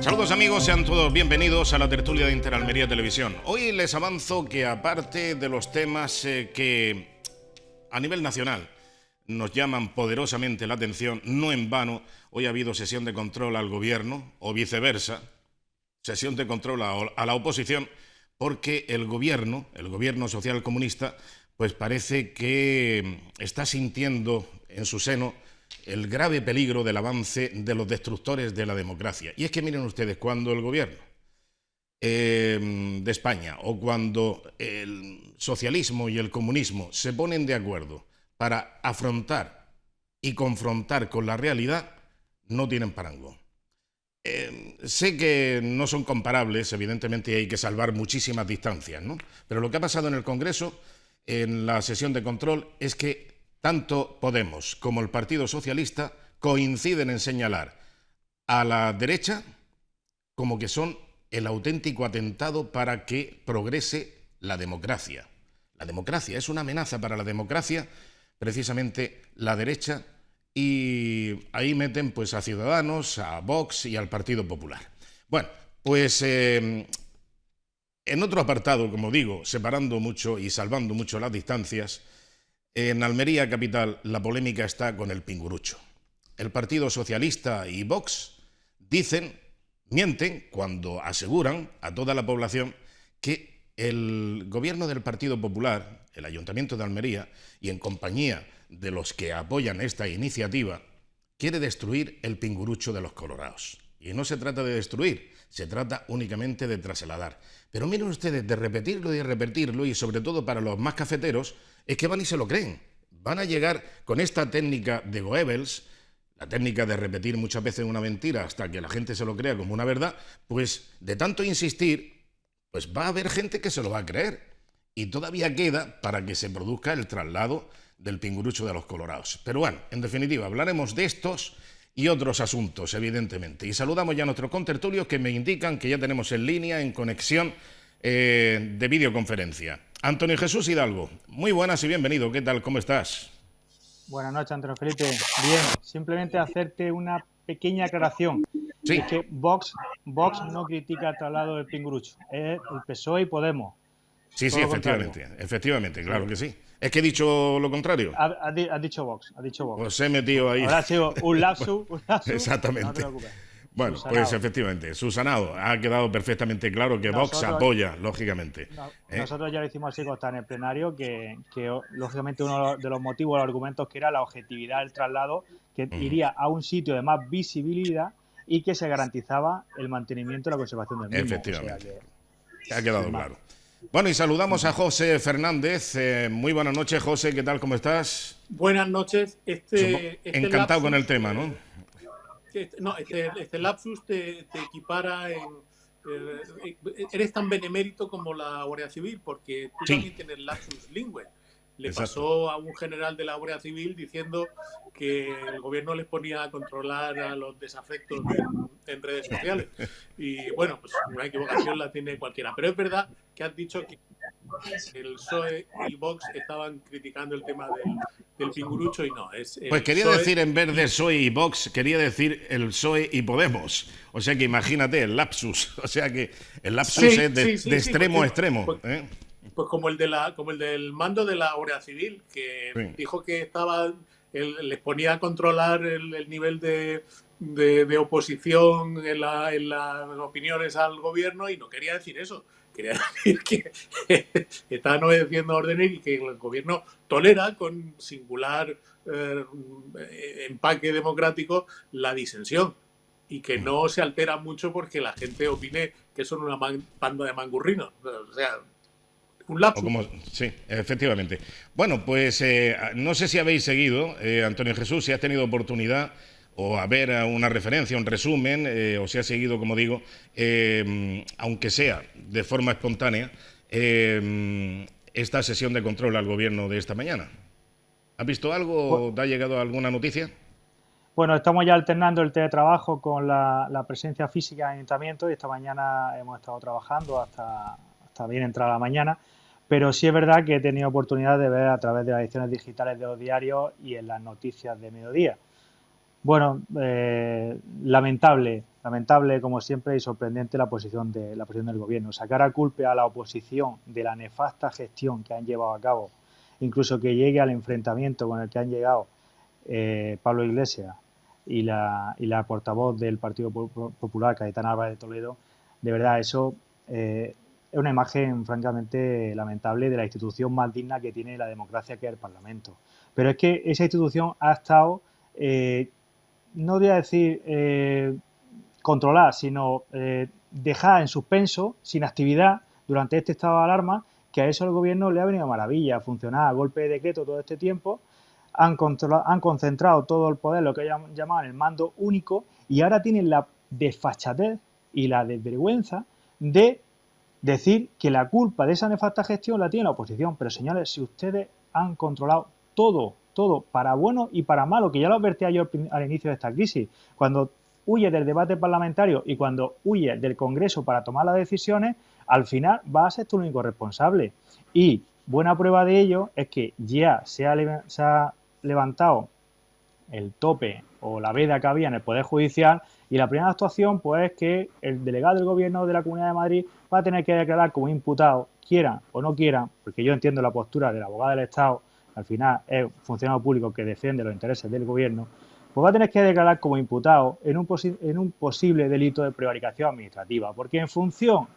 Saludos amigos, sean todos bienvenidos a la tertulia de Interalmería Televisión. Hoy les avanzo que aparte de los temas que a nivel nacional nos llaman poderosamente la atención, no en vano, hoy ha habido sesión de control al gobierno o viceversa, sesión de control a la oposición, porque el gobierno social comunista, pues parece que está sintiendo en su seno el grave peligro del avance de los destructores de la democracia. Y es que miren ustedes, cuando el gobierno de España o cuando el socialismo y el comunismo se ponen de acuerdo para afrontar y confrontar con la realidad, no tienen parangón. Sé que no son comparables, evidentemente hay que salvar muchísimas distancias, ¿no? Pero lo que ha pasado en el Congreso, en la sesión de control, es que tanto Podemos como el Partido Socialista coinciden en señalar a la derecha como que son el auténtico atentado para que progrese la democracia. La democracia es una amenaza para la democracia, precisamente la derecha, y ahí meten pues a Ciudadanos, a Vox y al Partido Popular. Bueno, pues en otro apartado, como digo, separando mucho y salvando mucho las distancias, en Almería capital la polémica está con el pingurucho. El Partido Socialista y Vox mienten cuando aseguran a toda la población que el gobierno del Partido Popular, el Ayuntamiento de Almería, y en compañía de los que apoyan esta iniciativa, quiere destruir el pingurucho de los colorados. Y no se trata de destruir, se trata únicamente de trasladar. Pero miren ustedes, de repetirlo, y sobre todo para los más cafeteros, es que van y se lo creen. Van a llegar con esta técnica de Goebbels, la técnica de repetir muchas veces una mentira hasta que la gente se lo crea como una verdad, pues de tanto insistir, pues va a haber gente que se lo va a creer. Y todavía queda para que se produzca el traslado del pingurucho de los colorados. Pero bueno, en definitiva, hablaremos de estos y otros asuntos, evidentemente. Y saludamos ya a nuestros contertulios que me indican que ya tenemos en línea, en conexión de videoconferencia. Antonio Jesús Hidalgo, muy buenas y bienvenido. ¿Qué tal? ¿Cómo estás? Buenas noches, Antonio Felipe. Bien, simplemente hacerte una pequeña aclaración. Sí. Es que Vox no critica el traslado del pingurucho, es el PSOE y Podemos. Sí, efectivamente, claro Sí. que sí. Es que he dicho lo contrario. Has dicho Vox. Pues he metido ahí. Habrá sido un lapsus. Exactamente. No te preocupes. Bueno, Subsanado. pues efectivamente, subsanado. Ha quedado perfectamente claro que Vox apoya, lógicamente. Nosotros ya lo hicimos así constar en el plenario, que lógicamente uno de los motivos, los argumentos, que era la objetividad del traslado, que iría a un sitio de más visibilidad y que se garantizaba el mantenimiento y la conservación del mismo. Efectivamente. Ha quedado claro. Bueno, y saludamos a José Fernández. Muy buenas noches, José. ¿Qué tal? ¿Cómo estás? Buenas noches. Encantado lapsus, con el tema, ¿no? Este lapsus te equipara eres tan benemérito como la Guardia Civil, porque tú también tienes lapsus lingüe. Le pasó a un general de la Guardia Civil diciendo que el gobierno les ponía a controlar a los desafectos en redes sociales. Y bueno, pues una equivocación la tiene cualquiera. Pero es verdad que has dicho que el PSOE y Vox estaban criticando el tema del pingurucho y no. Pues quería PSOE decir, en vez de PSOE y Vox, quería decir el PSOE y Podemos. O sea que imagínate, el lapsus. O sea que el lapsus es de extremo a extremo. Pues como el del mando de la Guardia Civil, que dijo que les ponía a controlar el nivel de oposición en las opiniones al gobierno, y no quería decir eso. Quería decir que estaban obedeciendo órdenes y que el gobierno tolera con singular empaque democrático la disensión, y que no se altera mucho porque la gente opine que son una banda de mangurrinos. O sea, un lapsus. Sí, efectivamente. Bueno, pues no sé si habéis seguido, Antonio Jesús, si has tenido oportunidad o a ver una referencia, un resumen, o si has seguido, como digo, aunque sea de forma espontánea, esta sesión de control al gobierno de esta mañana. ¿Has visto algo o te ha llegado alguna noticia? Bueno, estamos ya alternando el teletrabajo con la presencia física en el ayuntamiento, y esta mañana hemos estado trabajando hasta bien entrada la mañana, pero sí es verdad que he tenido oportunidad de ver a través de las ediciones digitales de los diarios y en las noticias de mediodía. Bueno, lamentable lamentable, como siempre, y sorprendente la posición del gobierno. Sacar a culpa a la oposición de la nefasta gestión que han llevado a cabo, incluso que llegue al enfrentamiento con el que han llegado Pablo Iglesias y la portavoz del Partido Popular, Cayetana Álvarez de Toledo, de verdad, eso es una imagen francamente lamentable de la institución más digna que tiene la democracia, que es el Parlamento. Pero es que esa institución ha estado, no voy a decir controlar, sino dejar en suspenso, sin actividad, durante este estado de alarma, que a eso el gobierno le ha venido maravilla, a funcionar a golpe de decreto todo este tiempo. Han concentrado todo el poder, lo que llamaban el mando único, y ahora tienen la desfachatez y la desvergüenza de decir que la culpa de esa nefasta gestión la tiene la oposición. Pero señores, si ustedes han controlado todo, para bueno y para malo, que ya lo advertía yo al inicio de esta crisis, cuando huye del debate parlamentario y cuando huye del Congreso para tomar las decisiones, al final vas a ser tú el único responsable. Y buena prueba de ello es que ya se ha levantado el tope o la veda que había en el Poder Judicial, y la primera actuación pues es que el delegado del Gobierno de la Comunidad de Madrid va a tener que declarar como imputado, quieran o no quieran, porque yo entiendo la postura del abogado del Estado, al final es un funcionario público que defiende los intereses del Gobierno, pues va a tener que declarar como imputado en un posible delito de prevaricación administrativa, porque en función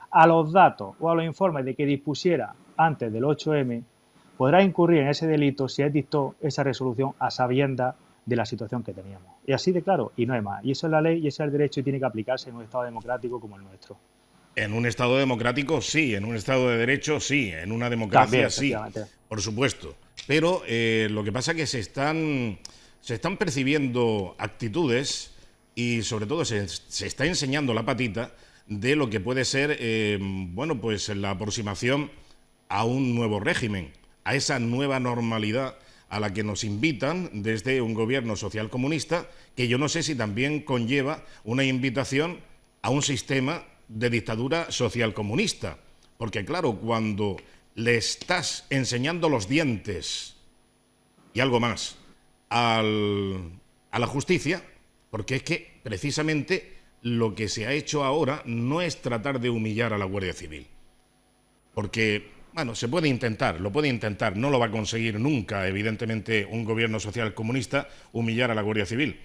a los datos o a los informes de que dispusiera antes del 8M, podrá incurrir en ese delito si él dictó esa resolución a sabiendas de la situación que teníamos. Y así de claro, y no hay más. Y eso es la ley y ese es el derecho y tiene que aplicarse en un Estado democrático como el nuestro. En un Estado democrático sí, en un Estado de derecho sí, en una democracia sí, por supuesto. Pero lo que pasa es que se están percibiendo actitudes y sobre todo se está enseñando la patita de lo que puede ser, bueno, pues la aproximación a un nuevo régimen, a esa nueva normalidad a la que nos invitan desde un gobierno socialcomunista, que yo no sé si también conlleva una invitación a un sistema de dictadura socialcomunista. Porque claro, cuando le estás enseñando los dientes y algo más a la justicia, porque es que precisamente lo que se ha hecho ahora no es tratar de humillar a la Guardia Civil. Porque, bueno, se puede intentar, lo puede intentar, no lo va a conseguir nunca, evidentemente, un gobierno social comunista humillar a la Guardia Civil.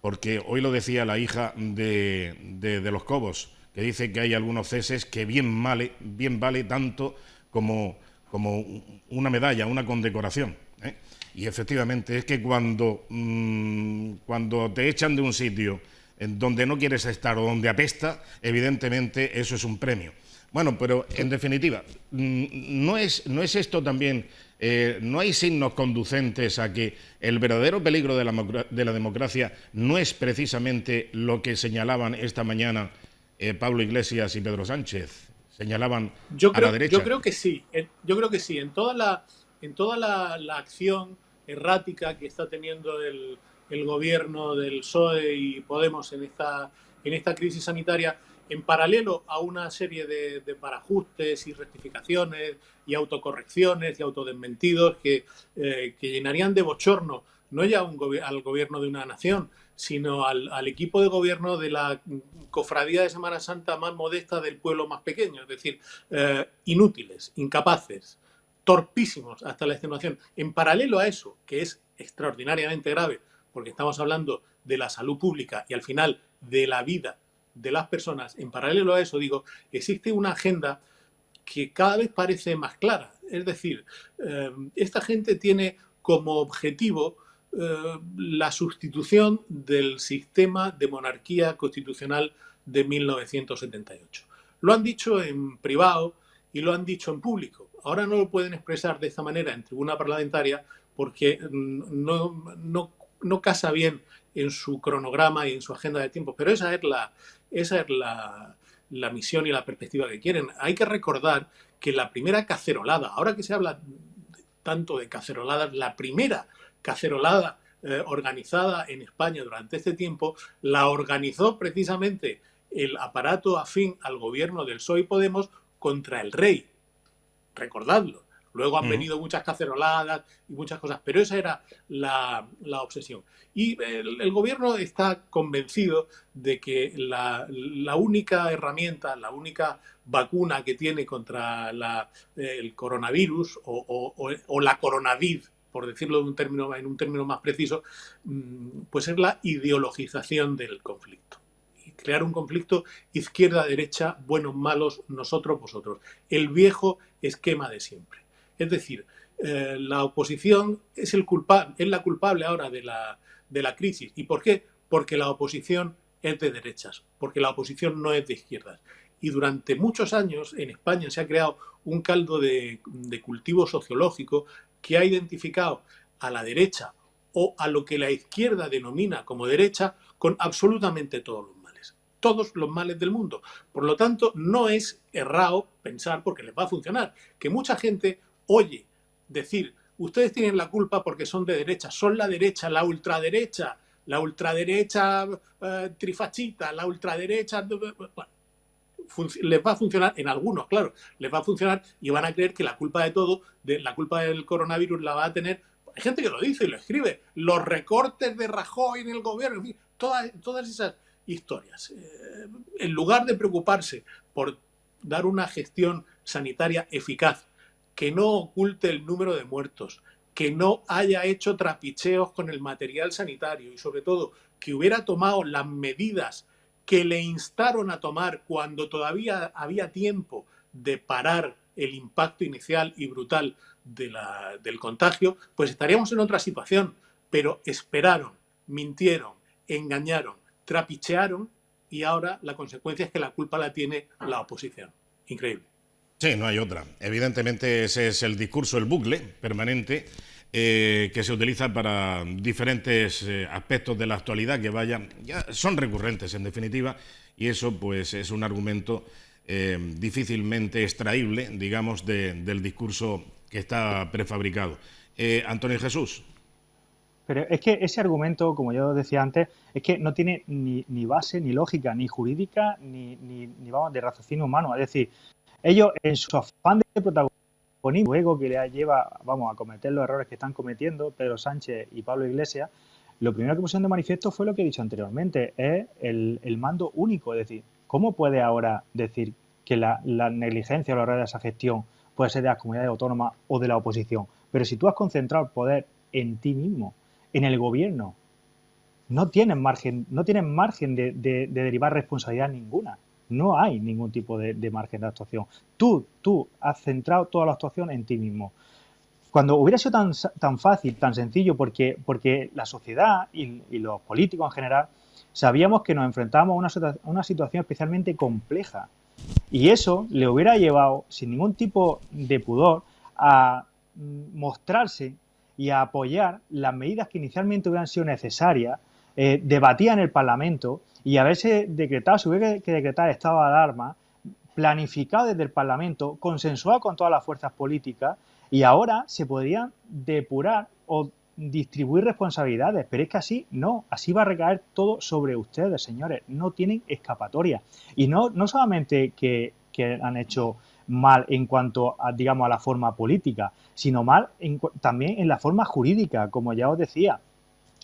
Porque hoy lo decía la hija de los Cobos, que dice que hay algunos ceses que bien vale tanto como una medalla, una condecoración, ¿eh? Y efectivamente es que cuando te echan de un sitio en donde no quieres estar o donde apesta, evidentemente eso es un premio. Bueno, pero en definitiva, ¿no es esto también, no hay signos conducentes a que el verdadero peligro de la democracia no es precisamente lo que señalaban esta mañana Pablo Iglesias y Pedro Sánchez? Señalaban a la derecha. Yo creo que sí. Yo creo que sí. En toda la acción errática que está teniendo el gobierno del PSOE y Podemos en esta crisis sanitaria, en paralelo a una serie de parajustes y rectificaciones y autocorrecciones y autodesmentidos que llenarían de bochorno no ya al gobierno de una nación, sino al equipo de gobierno de la cofradía de Semana Santa más modesta del pueblo más pequeño, es decir, inútiles, incapaces, torpísimos hasta la extenuación. En paralelo a eso, que es extraordinariamente grave, porque estamos hablando de la salud pública y al final de la vida de las personas, en paralelo a eso, digo, existe una agenda que cada vez parece más clara. Es decir, esta gente tiene como objetivo la sustitución del sistema de monarquía constitucional de 1978. Lo han dicho en privado y lo han dicho en público. Ahora no lo pueden expresar de esta manera en tribuna parlamentaria porque no casa bien en su cronograma y en su agenda de tiempo, pero esa es la misión y la perspectiva que quieren. Hay que recordar que la primera cacerolada, ahora que se habla tanto de caceroladas, la primera cacerolada organizada en España durante este tiempo la organizó precisamente el aparato afín al gobierno del PSOE y Podemos contra el rey. Recordadlo, Luego han venido muchas caceroladas y muchas cosas, pero esa era la obsesión. Y el gobierno está convencido de que la única herramienta, la única vacuna que tiene contra el coronavirus o la coronavid, por decirlo en un término más preciso, pues es la ideologización del conflicto. Y crear un conflicto izquierda-derecha, buenos, malos, nosotros, vosotros. El viejo esquema de siempre. Es decir, la oposición es la culpable ahora de la crisis. ¿Y por qué? Porque la oposición es de derechas, porque la oposición no es de izquierdas. Y durante muchos años en España se ha creado un caldo de cultivo sociológico que ha identificado a la derecha o a lo que la izquierda denomina como derecha con absolutamente todos los males del mundo. Por lo tanto, no es errado pensar, porque les va a funcionar, que mucha gente oye decir, ustedes tienen la culpa porque son de derecha, son la derecha, la ultraderecha trifachita, la ultraderecha... Bueno, les va a funcionar en algunos, claro, les va a funcionar y van a creer que la culpa de todo, la culpa del coronavirus la va a tener. Hay gente que lo dice y lo escribe, los recortes de Rajoy en el gobierno, en fin, todas esas historias. En lugar de preocuparse por dar una gestión sanitaria eficaz, que no oculte el número de muertos, que no haya hecho trapicheos con el material sanitario y sobre todo que hubiera tomado las medidas que le instaron a tomar cuando todavía había tiempo de parar el impacto inicial y brutal del contagio, pues estaríamos en otra situación. Pero esperaron, mintieron, engañaron, trapichearon y ahora la consecuencia es que la culpa la tiene la oposición. Increíble. Sí, no hay otra. Evidentemente ese es el discurso, el bucle permanente que se utiliza para diferentes aspectos de la actualidad que ya son recurrentes en definitiva, y eso pues es un argumento difícilmente extraíble, digamos, del discurso que está prefabricado. Antonio Jesús. Pero es que ese argumento, como yo decía antes, es que no tiene ni base, ni lógica, ni jurídica, ni vamos, de raciocinio humano. Es decir, ellos en su afán de protagonismo, luego que le lleva, vamos, a cometer los errores que están cometiendo Pedro Sánchez y Pablo Iglesias, lo primero que pusieron de manifiesto fue lo que he dicho anteriormente, es el mando único. Es decir, ¿cómo puede ahora decir que la negligencia o la error de esa gestión puede ser de las comunidades autónomas o de la oposición? Pero si tú has concentrado el poder en ti mismo, en el gobierno, no tienes margen de derivar responsabilidad ninguna. No hay ningún tipo de margen de actuación. Tú has centrado toda la actuación en ti mismo. Cuando hubiera sido tan fácil, tan sencillo, porque la sociedad y los políticos en general sabíamos que nos enfrentábamos a una situación especialmente compleja. Y eso le hubiera llevado, sin ningún tipo de pudor, a mostrarse y a apoyar las medidas que inicialmente hubieran sido necesarias, debatida en el Parlamento y haberse decretado, si hubiera que decretar estado de alarma, planificado desde el Parlamento, consensuado con todas las fuerzas políticas, y ahora se podrían depurar o distribuir responsabilidades, pero es que así no, así va a recaer todo sobre ustedes, señores, no tienen escapatoria. Y no solamente que han hecho mal en cuanto a, digamos, a la forma política, sino mal también en la forma jurídica, como ya os decía.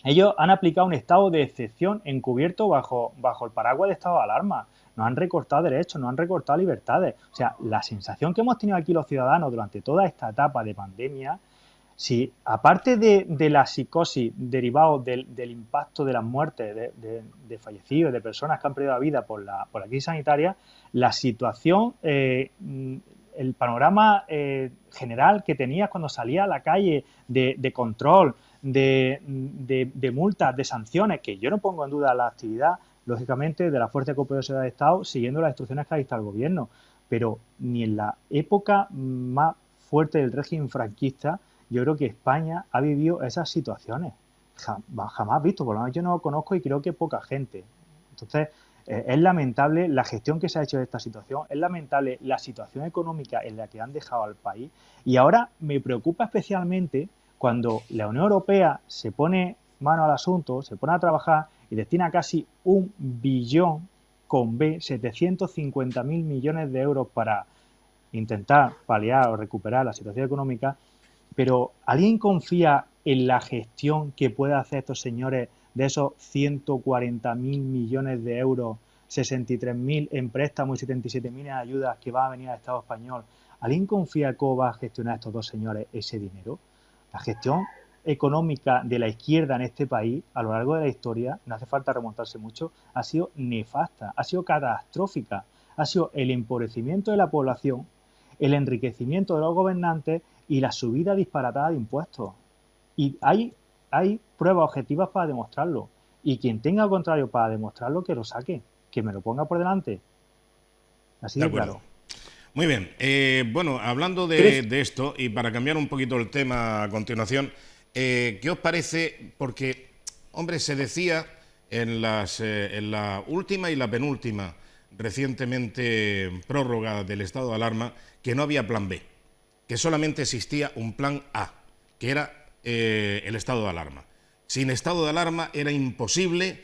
Ellos han aplicado un estado de excepción encubierto bajo el paraguas de estado de alarma. Nos han recortado derechos, nos han recortado libertades. O sea, la sensación que hemos tenido aquí los ciudadanos durante toda esta etapa de pandemia, si aparte de la psicosis derivada del impacto de las muertes de fallecidos, de personas que han perdido la vida por la crisis sanitaria, la situación, el panorama general que tenías cuando salías a la calle de control, de multas, de sanciones, que yo no pongo en duda la actividad, lógicamente, de la Fuerza de Cooperación de Seguridad de Estado siguiendo las instrucciones que ha dictado el gobierno, pero ni en la época más fuerte del régimen franquista yo creo que España ha vivido esas situaciones, jamás visto, por lo menos yo no lo conozco y creo que poca gente. Entonces, es lamentable la gestión que se ha hecho de esta situación, es lamentable la situación económica en la que han dejado al país, y ahora me preocupa especialmente cuando la Unión Europea se pone mano al asunto, se pone a trabajar y destina casi 1 billón con B, 750.000 millones de euros para intentar paliar o recuperar la situación económica, pero ¿alguien confía en la gestión que pueden hacer estos señores de esos 140.000 millones de euros, 63.000 en préstamos y 77.000 en ayudas que van a venir al Estado español? ¿Alguien confía cómo va a gestionar estos dos señores ese dinero? La gestión económica de la izquierda en este país a lo largo de la historia, no hace falta remontarse mucho, ha sido nefasta, ha sido catastrófica, ha sido el empobrecimiento de la población, el enriquecimiento de los gobernantes y la subida disparatada de impuestos. Y hay pruebas objetivas para demostrarlo. Y quien tenga al contrario para demostrarlo, que lo saque, que me lo ponga por delante. Así de claro. Muy bien. Bueno, hablando de esto, y para cambiar un poquito el tema a continuación, ¿qué os parece? Porque, hombre, se decía en la última y la penúltima recientemente prórroga del estado de alarma que no había plan B, que solamente existía un plan A, que era el estado de alarma. Sin estado de alarma era imposible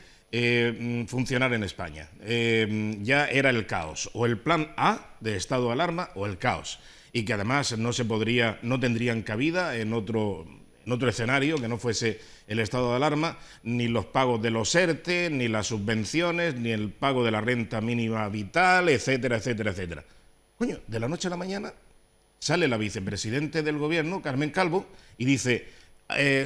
funcionar en España. Ya era el caos, o el plan A de estado de alarma o el caos, y que además no tendrían cabida en otro escenario que no fuese el estado de alarma, ni los pagos de los ERTE, ni las subvenciones, ni el pago de la renta mínima vital, etcétera, etcétera, etcétera. Coño, de la noche a la mañana sale la vicepresidente del gobierno, Carmen Calvo, y dice,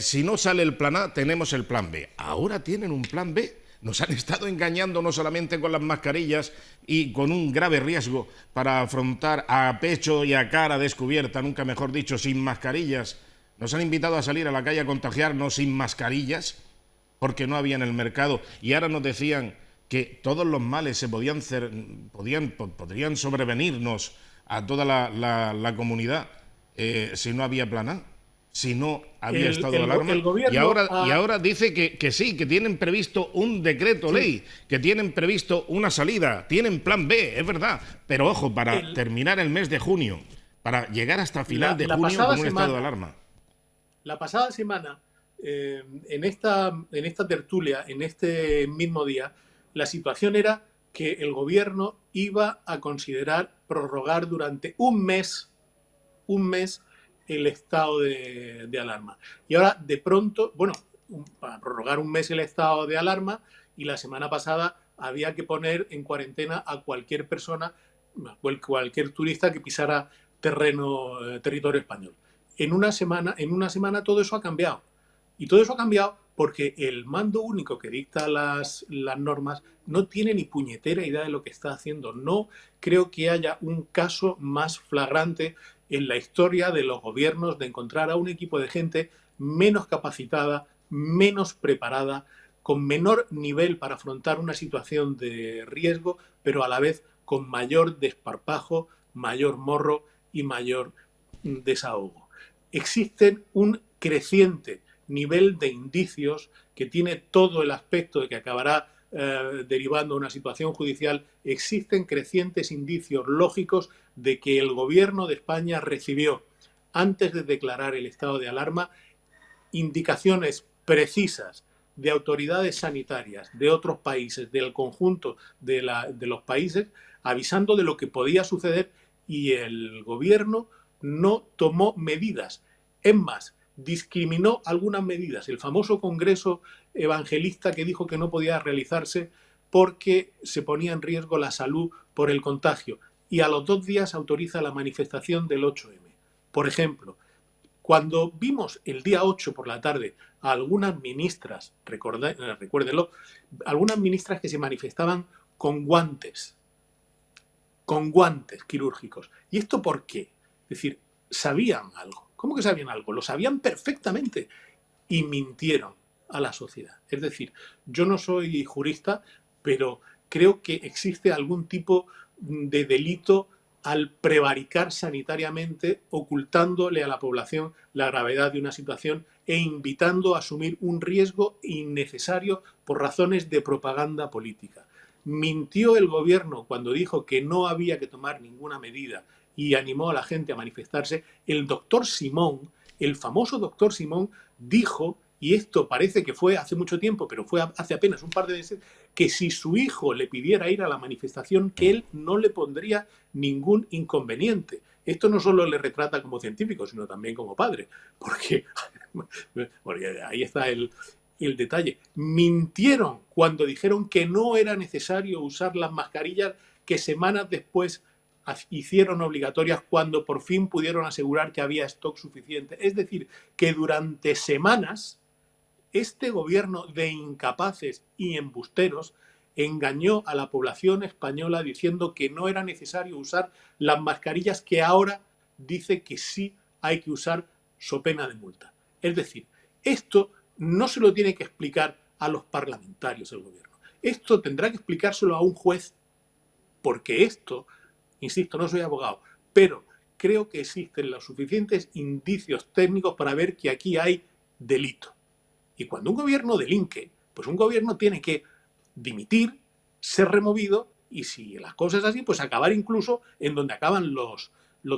si no sale el plan A, tenemos el plan B. Ahora tienen un plan B. Nos han estado engañando no solamente con las mascarillas y con un grave riesgo para afrontar a pecho y a cara descubierta, nunca mejor dicho, sin mascarillas. Nos han invitado a salir a la calle a contagiarnos sin mascarillas porque no había en el mercado, y ahora nos decían que todos los males podrían sobrevenirnos a toda la comunidad si no había plan A, si no había estado de alarma. Y ahora dice que sí, que tienen previsto un decreto ley, que tienen previsto una salida, tienen plan B, es verdad, pero ojo, para terminar el mes de junio, para llegar hasta final de junio con un estado de alarma. La pasada semana, en esta tertulia, en este mismo día, la situación era que el gobierno iba a considerar prorrogar durante un mes el estado de alarma. Y ahora, de pronto, bueno, para prorrogar un mes el estado de alarma, y la semana pasada había que poner en cuarentena a cualquier persona, cualquier turista que pisara territorio español. En una semana todo eso ha cambiado. Y todo eso ha cambiado porque el mando único que dicta las normas no tiene ni puñetera idea de lo que está haciendo. No creo que haya un caso más flagrante en la historia de los gobiernos de encontrar a un equipo de gente menos capacitada, menos preparada, con menor nivel para afrontar una situación de riesgo, pero a la vez con mayor desparpajo, mayor morro y mayor desahogo. Existen un creciente nivel de indicios que tiene todo el aspecto de que acabará derivando una situación judicial. Existen crecientes indicios lógicos de que el gobierno de España recibió, antes de declarar el estado de alarma, indicaciones precisas de autoridades sanitarias de otros países, del conjunto de los países, avisando de lo que podía suceder, y el gobierno no tomó medidas. Es más, discriminó algunas medidas. El famoso congreso evangelista que dijo que no podía realizarse porque se ponía en riesgo la salud por el contagio, y a los 2 días autoriza la manifestación del 8M. Por ejemplo, cuando vimos el día 8 por la tarde a algunas ministras, recuérdenlo, algunas ministras que se manifestaban con guantes quirúrgicos. ¿Y esto por qué? Es decir, sabían algo. ¿Cómo que sabían algo? Lo sabían perfectamente y mintieron a la sociedad. Es decir, yo no soy jurista, pero creo que existe algún tipo de delito al prevaricar sanitariamente, ocultándole a la población la gravedad de una situación e invitando a asumir un riesgo innecesario por razones de propaganda política. Mintió el gobierno cuando dijo que no había que tomar ninguna medida y animó a la gente a manifestarse. El doctor Simón, el famoso doctor Simón, dijo y esto parece que fue hace mucho tiempo, pero fue hace apenas un par de meses, que si su hijo le pidiera ir a la manifestación, que él no le pondría ningún inconveniente. Esto no solo le retrata como científico, sino también como padre, porque ahí está el detalle. Mintieron cuando dijeron que no era necesario usar las mascarillas que semanas después hicieron obligatorias cuando por fin pudieron asegurar que había stock suficiente. Es decir, que durante semanas este gobierno de incapaces y embusteros engañó a la población española diciendo que no era necesario usar las mascarillas que ahora dice que sí hay que usar so pena de multa. Es decir, esto no se lo tiene que explicar a los parlamentarios el gobierno. Esto tendrá que explicárselo a un juez, porque esto, insisto, no soy abogado, pero creo que existen los suficientes indicios técnicos para ver que aquí hay delito. Y cuando un gobierno delinque, pues un gobierno tiene que dimitir, ser removido y, si las cosas así, pues acabar incluso en donde acaban los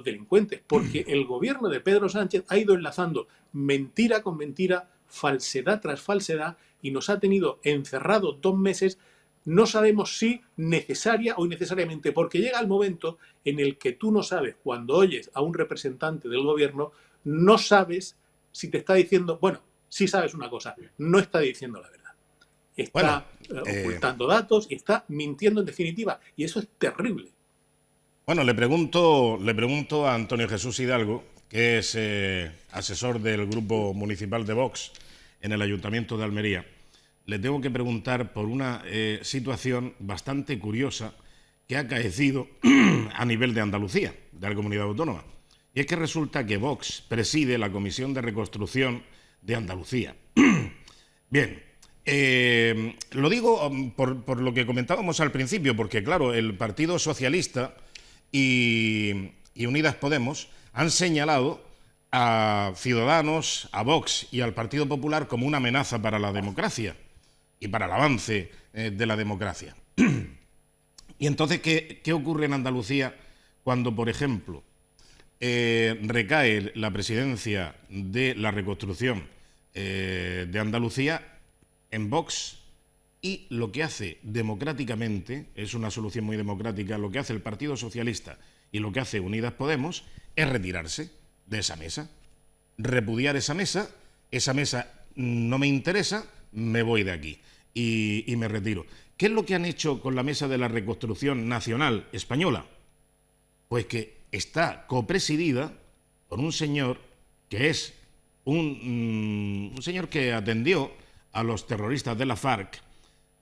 delincuentes. Porque el gobierno de Pedro Sánchez ha ido enlazando mentira con mentira, falsedad tras falsedad, y nos ha tenido encerrados 2 meses. No sabemos si necesaria o innecesariamente, porque llega el momento en el que tú no sabes, cuando oyes a un representante del gobierno, no sabes si te está diciendo, bueno, sí sabes una cosa, no está diciendo la verdad. Está ocultando datos y está mintiendo en definitiva, y eso es terrible. Bueno, le pregunto a Antonio Jesús Hidalgo, que es asesor del Grupo Municipal de Vox en el Ayuntamiento de Almería. Le tengo que preguntar por una situación bastante curiosa que ha acaecido a nivel de Andalucía, de la comunidad autónoma. Y es que resulta que Vox preside la Comisión de Reconstrucción de Andalucía. Bien, lo digo por lo que comentábamos al principio, porque claro, el Partido Socialista y Unidas Podemos han señalado a Ciudadanos, a Vox y al Partido Popular como una amenaza para la democracia y para el avance de la democracia. Y entonces, ¿qué ocurre en Andalucía cuando, por ejemplo, recae la presidencia de la reconstrucción de Andalucía en Vox? Y lo que hace democráticamente, es una solución muy democrática, lo que hace el Partido Socialista y lo que hace Unidas Podemos es retirarse de esa mesa, repudiar esa mesa no me interesa, me voy de aquí y me retiro. ¿Qué es lo que han hecho con la mesa de la reconstrucción nacional española? Pues que está copresidida por un señor que es un señor que atendió a los terroristas de la FARC,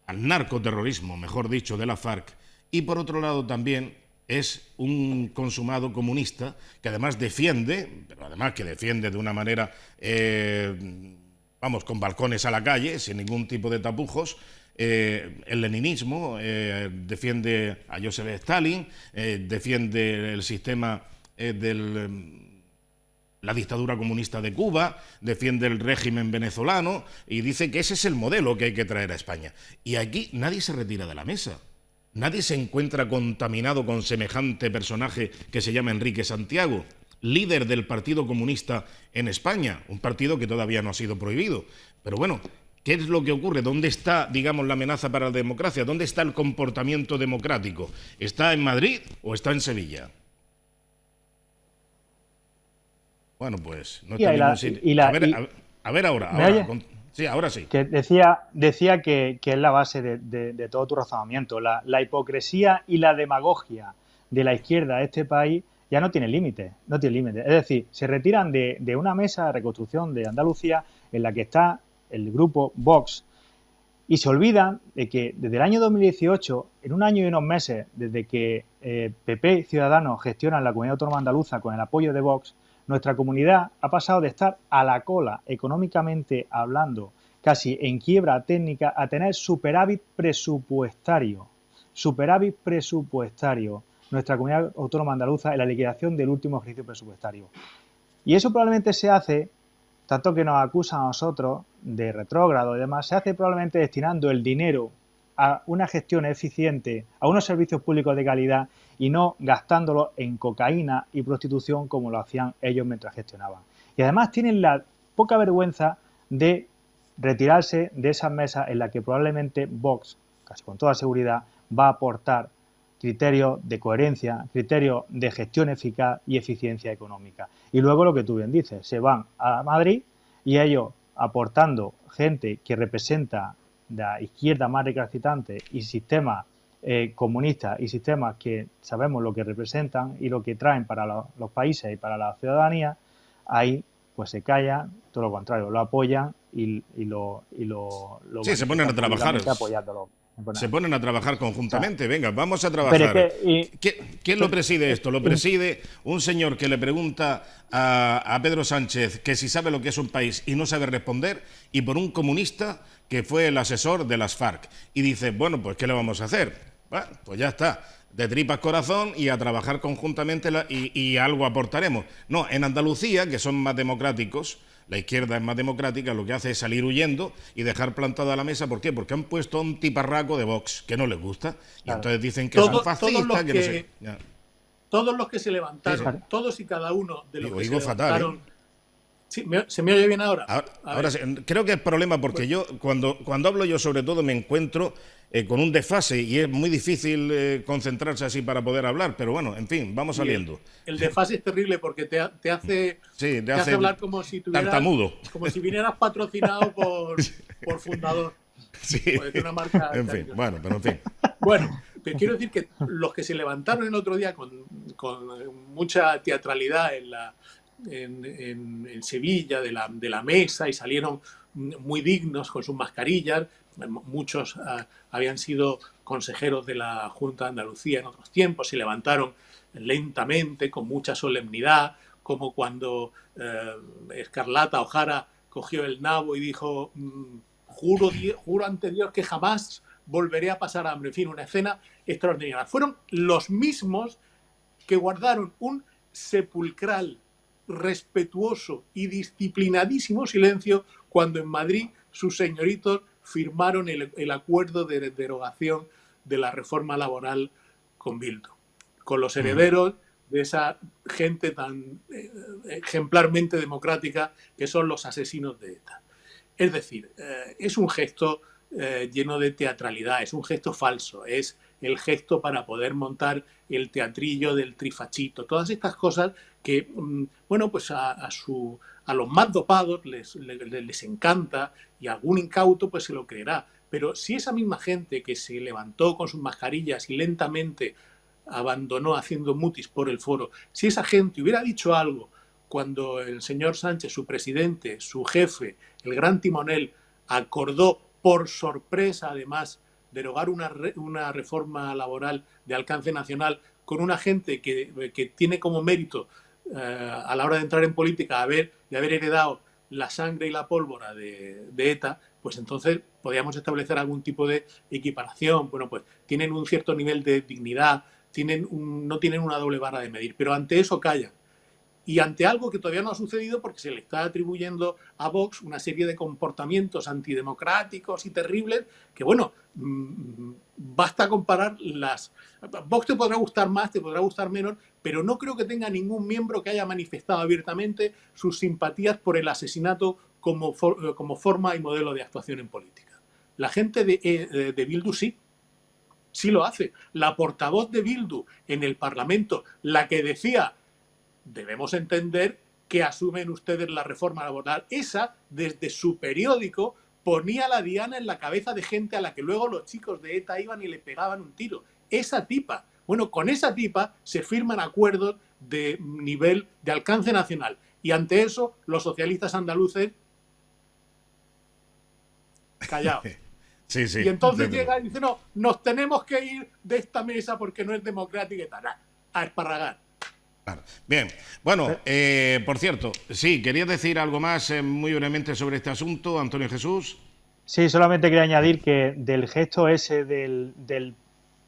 al narcoterrorismo, mejor dicho, de la FARC, y por otro lado también es un consumado comunista que además defiende, pero además que defiende de una manera, con balcones a la calle, sin ningún tipo de tapujos, el leninismo, defiende a Joseph Stalin, defiende el sistema la dictadura comunista de Cuba, defiende el régimen venezolano y dice que ese es el modelo que hay que traer a España. Y aquí nadie se retira de la mesa. Nadie se encuentra contaminado con semejante personaje que se llama Enrique Santiago, líder del Partido Comunista en España, un partido que todavía no ha sido prohibido. Pero bueno, ¿qué es lo que ocurre? ¿Dónde está, digamos, la amenaza para la democracia? ¿Dónde está el comportamiento democrático? ¿Está en Madrid o está en Sevilla? Bueno, pues no está en ningún sitio. A ver ahora. Sí, ahora sí. Que decía que es la base de todo tu razonamiento. La hipocresía y la demagogia de la izquierda de este país ya no tiene límite. No tiene límite. Es decir, se retiran de una mesa de reconstrucción de Andalucía en la que está el grupo Vox y se olvidan de que desde el año 2018, en un año y unos meses, desde que PP y Ciudadanos gestionan la comunidad autónoma andaluza con el apoyo de Vox, nuestra comunidad ha pasado de estar a la cola económicamente hablando, casi en quiebra técnica, a tener superávit presupuestario. Superávit presupuestario. Nuestra comunidad autónoma andaluza en la liquidación del último ejercicio presupuestario. Y eso probablemente se hace, tanto que nos acusan a nosotros de retrógrado y demás, se hace probablemente destinando el dinero a una gestión eficiente, a unos servicios públicos de calidad y no gastándolo en cocaína y prostitución como lo hacían ellos mientras gestionaban. Y además tienen la poca vergüenza de retirarse de esas mesas en las que probablemente Vox, casi con toda seguridad, va a aportar criterios de coherencia, criterios de gestión eficaz y eficiencia económica. Y luego lo que tú bien dices, se van a Madrid y ellos aportando gente que representa la izquierda más recalcitrante y sistemas comunistas y sistemas que sabemos lo que representan y lo que traen para los países y para la ciudadanía, ahí pues se callan, todo lo contrario, lo apoyan y lo sí, se ponen a trabajar. Apoyándolo. Se ponen a trabajar conjuntamente. Venga, vamos a trabajar. ¿Quién lo preside esto? Lo preside un señor que le pregunta a Pedro Sánchez que si sabe lo que es un país y no sabe responder, y por un comunista que fue el asesor de las FARC. Y dice, bueno, pues ¿qué le vamos a hacer? Bueno, pues ya está. De tripas corazón y a trabajar conjuntamente y algo aportaremos. No, en Andalucía, que son más democráticos, la izquierda es más democrática, lo que hace es salir huyendo y dejar plantada la mesa. ¿Por qué? Porque han puesto a un tiparraco de Vox que no les gusta. Y entonces dicen que son fascistas, que no sé. Ya. Todos los que se levantaron, todos y cada uno de los que se levantaron... Fatal, Sí, ¿se me oye bien ahora? Ahora sí, creo que es problema porque yo, cuando hablo yo sobre todo, me encuentro con un desfase y es muy difícil concentrarse así para poder hablar, pero bueno, en fin, vamos saliendo. El desfase es terrible porque te hace hablar como si tuvieras... Tartamudo. Como si vinieras patrocinado por Fundador. Sí, una marca en fin, bueno, pero en fin. Bueno, te quiero decir que los que se levantaron el otro día con mucha teatralidad en Sevilla de la mesa y salieron muy dignos con sus mascarillas. Muchos habían sido consejeros de la Junta de Andalucía en otros tiempos, se levantaron lentamente, con mucha solemnidad, como cuando Escarlata O'Hara cogió el nabo y dijo juro ante Dios que jamás volveré a pasar hambre. En fin, una escena extraordinaria. Fueron los mismos que guardaron un sepulcral, respetuoso y disciplinadísimo silencio cuando en Madrid sus señoritos firmaron el acuerdo de derogación de la reforma laboral con Bildu, con los herederos de esa gente tan ejemplarmente democrática que son los asesinos de ETA. Es decir, es un gesto lleno de teatralidad, es un gesto falso, es el gesto para poder montar el teatrillo del trifachito, todas estas cosas que, bueno, pues a los más dopados les encanta y algún incauto pues se lo creerá. Pero si esa misma gente que se levantó con sus mascarillas y lentamente abandonó haciendo mutis por el foro, si esa gente hubiera dicho algo cuando el señor Sánchez, su presidente, su jefe, el gran timonel, acordó por sorpresa además derogar una reforma laboral de alcance nacional con una gente que tiene como mérito a la hora de entrar en política de haber heredado la sangre y la pólvora de ETA, pues entonces podríamos establecer algún tipo de equiparación. Bueno, pues tienen un cierto nivel de dignidad, no tienen una doble vara de medir, pero ante eso callan. Y ante algo que todavía no ha sucedido porque se le está atribuyendo a Vox una serie de comportamientos antidemocráticos y terribles que, bueno, basta comparar Vox te podrá gustar más, te podrá gustar menos, pero no creo que tenga ningún miembro que haya manifestado abiertamente sus simpatías por el asesinato como forma y modelo de actuación en política. La gente de Bildu sí lo hace. La portavoz de Bildu en el Parlamento, la que decía debemos entender que asumen ustedes la reforma laboral. Esa, desde su periódico, ponía la diana en la cabeza de gente a la que luego los chicos de ETA iban y le pegaban un tiro. Esa tipa. Bueno, con esa tipa se firman acuerdos de nivel de alcance nacional. Y ante eso, los socialistas andaluces callados. Sí, sí, y entonces llega y dice, no, nos tenemos que ir de esta mesa porque no es democrática y tal. A esparragar. Claro. Bien, bueno, por cierto, sí, ¿querías decir algo más muy brevemente sobre este asunto, Antonio Jesús? Sí, solamente quería añadir que del gesto ese del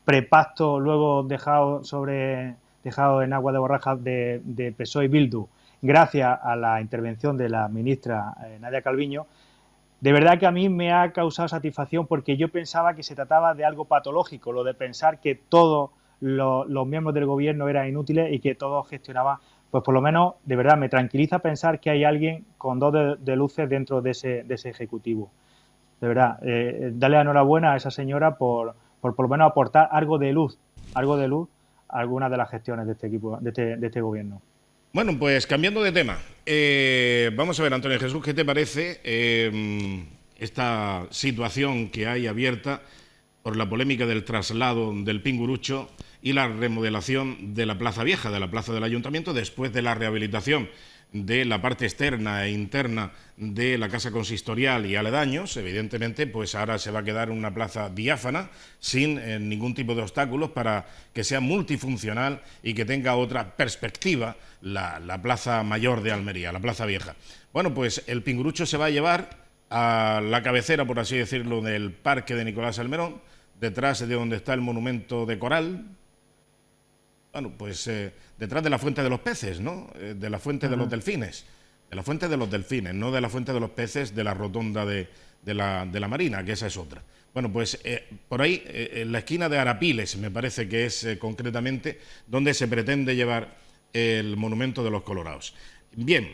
prepacto luego dejado en agua de borrajas de PSOE y Bildu, gracias a la intervención de la ministra Nadia Calviño, de verdad que a mí me ha causado satisfacción porque yo pensaba que se trataba de algo patológico, lo de pensar que todos los miembros del gobierno eran inútiles y que todos gestionaban pues por lo menos, de verdad, me tranquiliza pensar que hay alguien con dos de luces dentro de ese ejecutivo. De verdad, darle la enhorabuena a esa señora por lo menos aportar algo de luz a algunas de las gestiones de este equipo, de este gobierno. Bueno, pues cambiando de tema, vamos a ver, Antonio Jesús, ¿qué te parece esta situación que hay abierta por la polémica del traslado del Pingurucho y la remodelación de la Plaza Vieja, de la Plaza del Ayuntamiento, después de la rehabilitación de la parte externa e interna de la casa consistorial y aledaños? Evidentemente, pues ahora se va a quedar una plaza diáfana, sin ningún tipo de obstáculos, para que sea multifuncional y que tenga otra perspectiva la Plaza Mayor de Almería, la Plaza Vieja. Bueno, pues el Pingurucho se va a llevar a la cabecera, por así decirlo, del Parque de Nicolás Salmerón, detrás de donde está el monumento de coral. Bueno, pues detrás de la fuente de los peces, ¿no? De la fuente de los delfines. De la fuente de los delfines, no de la fuente de los peces de la rotonda de la Marina, que esa es otra. Bueno, pues por ahí, en la esquina de Arapiles, me parece que es concretamente donde se pretende llevar el monumento de los Colorados. Bien,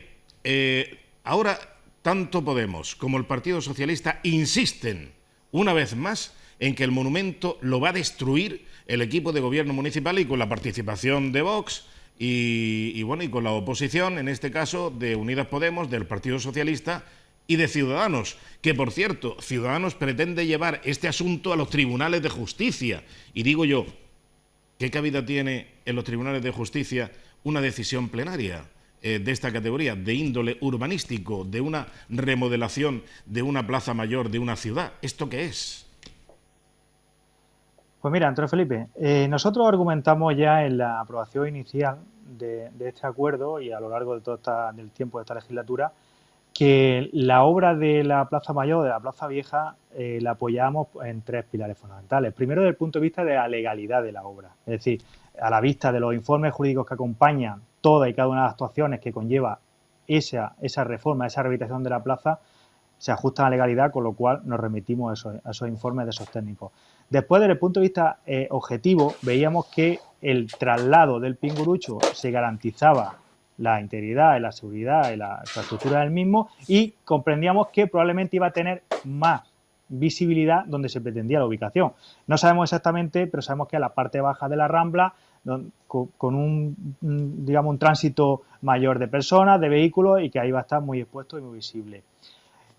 ahora tanto Podemos como el Partido Socialista insisten una vez más en que el monumento lo va a destruir el equipo de gobierno municipal, y con la participación de Vox y con la oposición, en este caso de Unidas Podemos, del Partido Socialista y de Ciudadanos, que por cierto, Ciudadanos pretende llevar este asunto a los tribunales de justicia. Y digo yo, ¿qué cabida tiene en los tribunales de justicia una decisión plenaria de esta categoría, de índole urbanístico, de una remodelación de una plaza mayor de una ciudad? ¿Esto qué es? Pues mira, Antonio Felipe, nosotros argumentamos ya en la aprobación inicial de este acuerdo y a lo largo de todo del tiempo de esta legislatura, que la obra de la Plaza Mayor, de la Plaza Vieja, la apoyamos en tres pilares fundamentales. Primero, desde el punto de vista de la legalidad de la obra, es decir, a la vista de los informes jurídicos que acompañan toda y cada una de las actuaciones que conlleva esa reforma, esa rehabilitación de la plaza, se ajusta a la legalidad, con lo cual nos remitimos a esos informes de esos técnicos. Después, desde el punto de vista objetivo, veíamos que el traslado del Pingurucho se garantizaba la integridad y la seguridad y la infraestructura del mismo, y comprendíamos que probablemente iba a tener más visibilidad donde se pretendía la ubicación. No sabemos exactamente, pero sabemos que a la parte baja de la Rambla, con un tránsito mayor de personas, de vehículos, y que ahí va a estar muy expuesto y muy visible.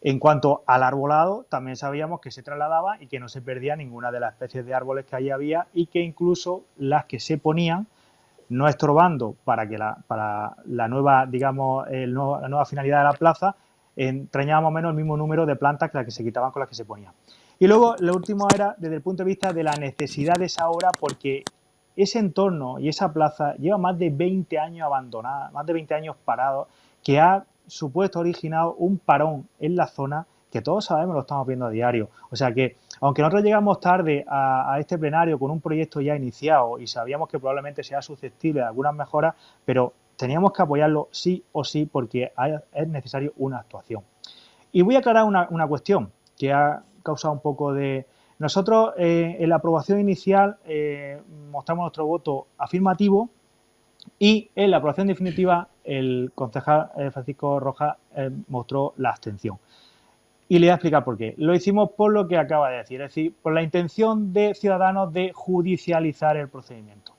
En cuanto al arbolado, también sabíamos que se trasladaba y que no se perdía ninguna de las especies de árboles que allí había, y que incluso las que se ponían, no estorbando para la nueva, la nueva finalidad de la plaza, entrañaba más o menos el mismo número de plantas que las que se quitaban con las que se ponían. Y luego, lo último era desde el punto de vista de la necesidad de esa obra, porque ese entorno y esa plaza lleva más de 20 años abandonada, más de 20 años parados, que ha supuesto originado un parón en la zona que todos sabemos, lo estamos viendo a diario. O sea que, aunque nosotros llegamos tarde a este plenario con un proyecto ya iniciado y sabíamos que probablemente sea susceptible de algunas mejoras, pero teníamos que apoyarlo sí o sí, porque es necesario una actuación. Y voy a aclarar una cuestión que ha causado un poco de... Nosotros en la aprobación inicial mostramos nuestro voto afirmativo, y en la aprobación definitiva el concejal Francisco Rojas mostró la abstención. Y le voy a explicar por qué. Lo hicimos por lo que acaba de decir, es decir, por la intención de Ciudadanos de judicializar el procedimiento.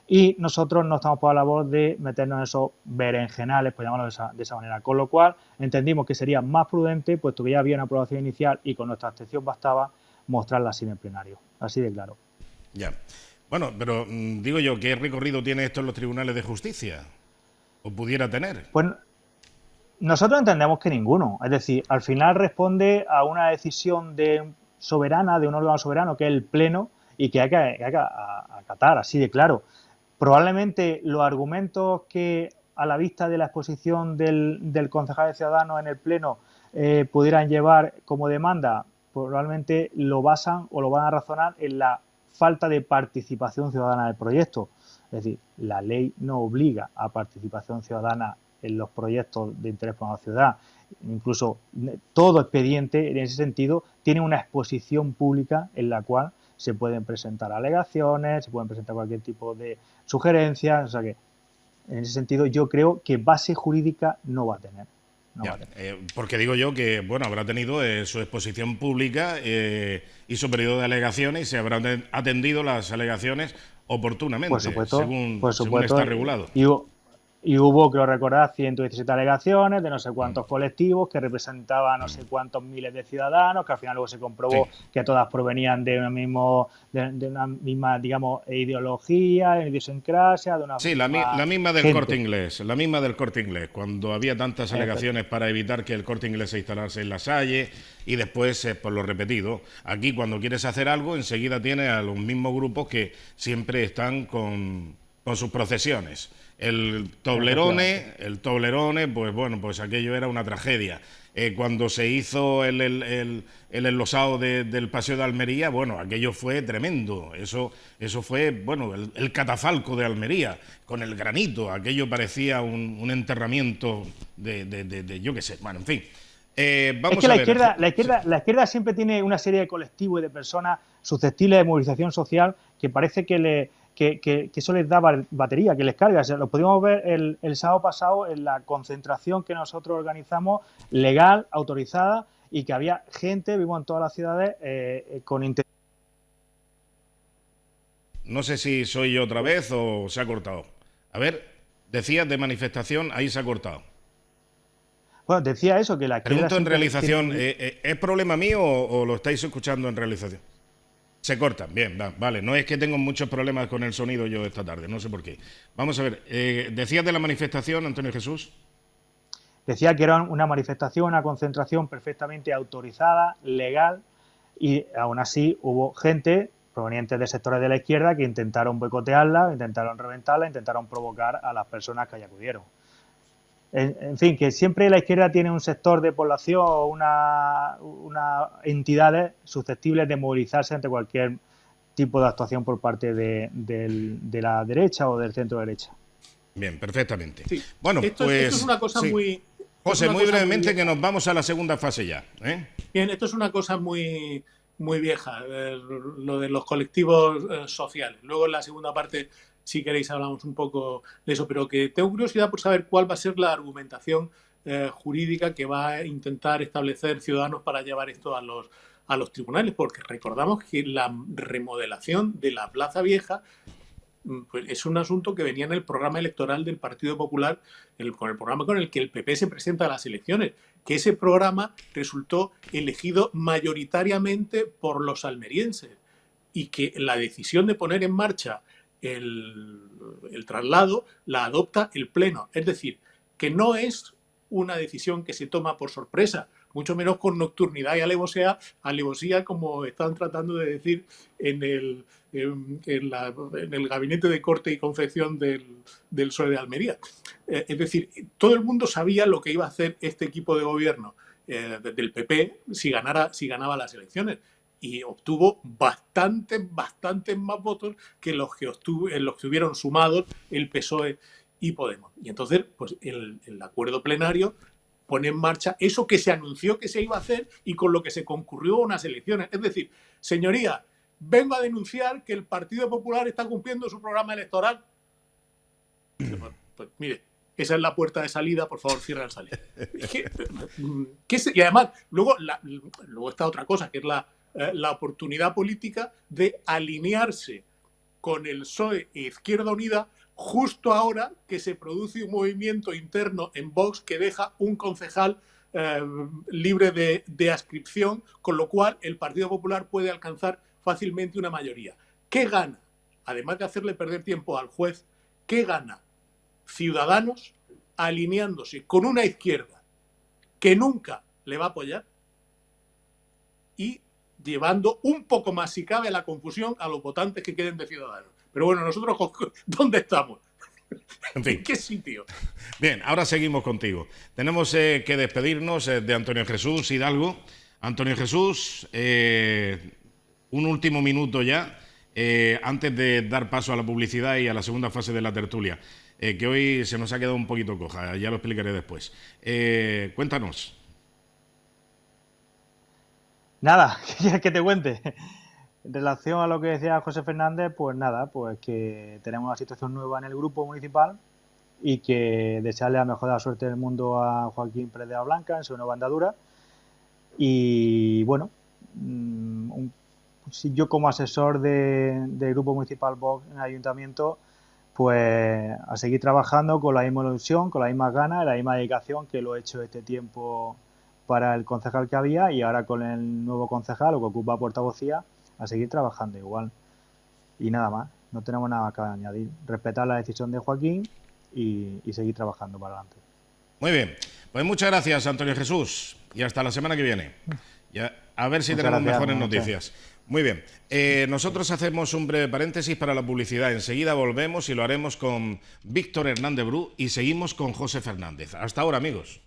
Y nosotros no estamos por la labor de meternos en esos berenjenales, por llamarlo de esa manera. Con lo cual entendimos que sería más prudente, puesto que ya había una aprobación inicial y con nuestra abstención bastaba, mostrarla así en el plenario. Así de claro. Ya. Bueno, pero digo yo, ¿qué recorrido tiene esto en los tribunales de justicia? ¿O pudiera tener? Pues nosotros entendemos que ninguno. Es decir, al final responde a una decisión soberana, de un órgano soberano, que es el Pleno, y que hay que acatar, así de claro. Probablemente los argumentos que, a la vista de la exposición del concejal de Ciudadanos en el Pleno, pudieran llevar como demanda, probablemente lo basan o lo van a razonar en la falta de participación ciudadana del proyecto. Es decir, la ley no obliga a participación ciudadana en los proyectos de interés para la ciudad. Incluso todo expediente, en ese sentido, tiene una exposición pública en la cual se pueden presentar alegaciones, se pueden presentar cualquier tipo de sugerencias. O sea que en ese sentido yo creo que base jurídica no va a tener. Porque digo yo que, bueno, habrá tenido su exposición pública y su periodo de alegaciones y se habrán atendido las alegaciones oportunamente, por supuesto, según está regulado. Y hubo, creo recordar, 117 alegaciones de no sé cuántos colectivos que representaban no sé cuántos miles de ciudadanos, que al final luego se comprobó que todas provenían de una misma, digamos, ideología, idiosincrasia, de una la misma del gente. Corte Inglés, cuando había tantas alegaciones para evitar que el Corte Inglés se instalase en La Salle y después, por lo repetido. Aquí, cuando quieres hacer algo, enseguida tienes a los mismos grupos que siempre están con sus procesiones. El Toblerone, pues bueno, pues aquello era una tragedia. Cuando se hizo el enlosado del Paseo de Almería, bueno, aquello fue tremendo. Eso fue, bueno, el catafalco de Almería, con el granito. Aquello parecía un enterramiento de yo qué sé. Bueno, en fin. Vamos es que la izquierda siempre tiene una serie de colectivos y de personas susceptibles de movilización social que parece que eso les da batería, que les carga. O sea, lo pudimos ver el sábado pasado en la concentración que nosotros organizamos, legal, autorizada, y que había gente, vimos en todas las ciudades, con intención. No sé si soy yo otra vez o se ha cortado. A ver, decías de manifestación, ahí se ha cortado. Bueno, decía eso, que la izquierda... Pregunto en realización, ¿es problema mío o lo estáis escuchando en realización? Se cortan, bien, vale. No es que tengo muchos problemas con el sonido yo esta tarde, no sé por qué. Vamos a ver, ¿decías de la manifestación, Antonio Jesús? Decía que era una manifestación, una concentración perfectamente autorizada, legal, y aún así hubo gente proveniente de sectores de la izquierda que intentaron boicotearla, intentaron reventarla, intentaron provocar a las personas que allí acudieron. En fin, que siempre la izquierda tiene un sector de población o una entidades susceptibles de movilizarse ante cualquier tipo de actuación por parte de la derecha o del centro derecha. Bien, perfectamente. Sí. Bueno, esto es una cosa muy... José, muy brevemente que nos vamos a la segunda fase ya. Bien, esto es una cosa muy vieja, lo de los colectivos sociales. Luego en la segunda parte, si queréis, hablamos un poco de eso, pero que tengo curiosidad por saber cuál va a ser la argumentación jurídica que va a intentar establecer Ciudadanos para llevar esto a los tribunales, porque recordamos que la remodelación de la Plaza Vieja pues es un asunto que venía en el programa electoral del Partido Popular, con el programa con el que el PP se presenta a las elecciones, que ese programa resultó elegido mayoritariamente por los almerienses y que la decisión de poner en marcha el traslado la adopta el Pleno. Es decir, que no es una decisión que se toma por sorpresa, mucho menos con nocturnidad y alevosía, como están tratando de decir en el gabinete de corte y confección del PSOE de Almería. Es decir, todo el mundo sabía lo que iba a hacer este equipo de gobierno del PP si ganaba las elecciones, y obtuvo bastantes más votos que los que hubieron sumados el PSOE y Podemos. Y entonces, pues el acuerdo plenario pone en marcha eso que se anunció que se iba a hacer y con lo que se concurrió a unas elecciones. Es decir, señoría, vengo a denunciar que el Partido Popular está cumpliendo su programa electoral. Pues mire, esa es la puerta de salida, por favor, cierra el salir. Y además, luego está otra cosa, que es la oportunidad política de alinearse con el PSOE e Izquierda Unida justo ahora que se produce un movimiento interno en Vox que deja un concejal libre de adscripción, con lo cual el Partido Popular puede alcanzar fácilmente una mayoría. ¿Qué gana? Además de hacerle perder tiempo al juez, ¿qué gana Ciudadanos alineándose con una izquierda que nunca le va a apoyar y llevando un poco más, si cabe, la confusión a los votantes que queden de Ciudadanos? Pero bueno, nosotros, ¿dónde estamos? En fin. ¿En qué sitio? Bien, ahora seguimos contigo. Tenemos que despedirnos de Antonio Jesús Hidalgo. Antonio Jesús, un último minuto ya, antes de dar paso a la publicidad y a la segunda fase de la tertulia, que hoy se nos ha quedado un poquito coja, ya lo explicaré después. Cuéntanos. Nada, ¿qué quieres que te cuente? En relación a lo que decía José Fernández, pues nada, pues que tenemos una situación nueva en el grupo municipal, y que desearle la mejor de la suerte del mundo a Joaquín Pérez de la Blanca en su nueva andadura. Y bueno, si yo como asesor del Grupo Municipal Vox en el Ayuntamiento, pues a seguir trabajando con la misma ilusión, con la misma ganas, la misma dedicación que lo he hecho este tiempo para el concejal que había, y ahora con el nuevo concejal, o que ocupa portavocía, a seguir trabajando igual. Y nada más, no tenemos nada que añadir. Respetar la decisión de Joaquín y seguir trabajando para adelante. Muy bien, pues muchas gracias, Antonio Jesús, y hasta la semana que viene. Ya, a ver si Muchas tenemos gracias, mejores buenas noches. noticias. Muy bien, nosotros hacemos un breve paréntesis para la publicidad. Enseguida volvemos y lo haremos con Víctor Hernández Bru y seguimos con José Fernández. Hasta ahora, amigos.